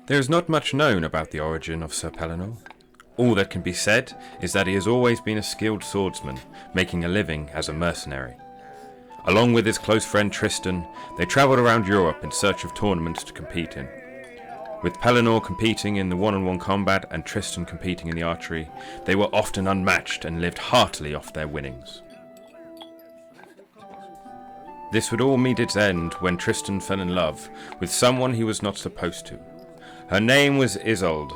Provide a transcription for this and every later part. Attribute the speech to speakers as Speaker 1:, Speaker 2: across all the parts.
Speaker 1: There is not much known about the origin of Sir Pellinore. All that can be said is that he has always been a skilled swordsman, making a living as a mercenary. Along with his close friend Tristan, they travelled around Europe in search of tournaments to compete in. With Pellinore competing in the one-on-one combat and Tristan competing in the archery, they were often unmatched and lived heartily off their winnings. This would all meet its end when Tristan fell in love with someone he was not supposed to. Her name was Isolde,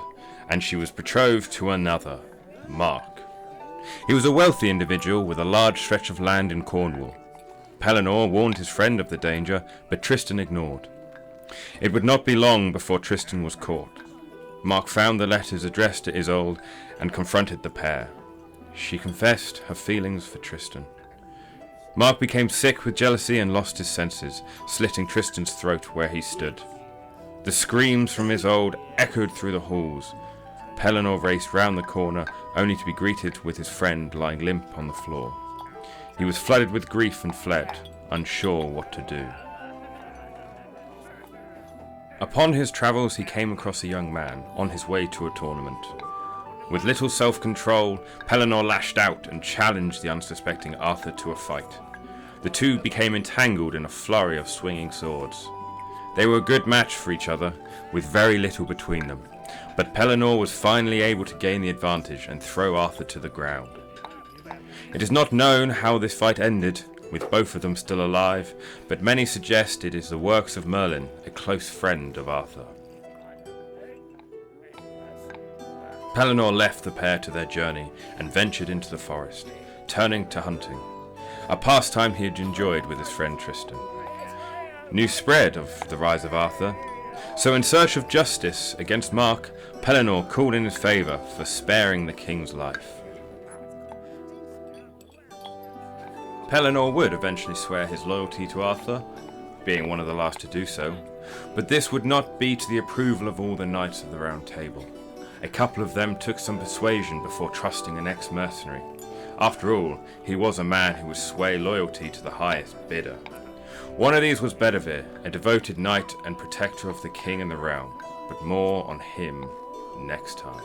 Speaker 1: and she was betrothed to another, Mark. He was a wealthy individual with a large stretch of land in Cornwall. Pellinore warned his friend of the danger, but Tristan ignored. It would not be long before Tristan was caught. Mark found the letters addressed to Isolde and confronted the pair. She confessed her feelings for Tristan. Mark became sick with jealousy and lost his senses, slitting Tristan's throat where he stood. The screams from Isolde echoed through the halls. Pellinore raced round the corner, only to be greeted with his friend lying limp on the floor. He was flooded with grief and fled, unsure what to do. Upon his travels he came across a young man on his way to a tournament. With little self-control, Pellinore lashed out and challenged the unsuspecting Arthur to a fight. The two became entangled in a flurry of swinging swords. They were a good match for each other, with very little between them, but Pellinore was finally able to gain the advantage and throw Arthur to the ground. It is not known how this fight ended, with both of them still alive, but many suggest it is the works of Merlin, a close friend of Arthur. Pellinore left the pair to their journey and ventured into the forest, turning to hunting, a pastime he had enjoyed with his friend Tristan. News spread of the rise of Arthur, so in search of justice against Mark, Pellinore called in his favour for sparing the king's life. Pellinore would eventually swear his loyalty to Arthur, being one of the last to do so, but this would not be to the approval of all the knights of the Round Table. A couple of them took some persuasion before trusting an ex-mercenary. After all, he was a man who would sway loyalty to the highest bidder. One of these was Bedivere, a devoted knight and protector of the king and the realm, but more on him next time.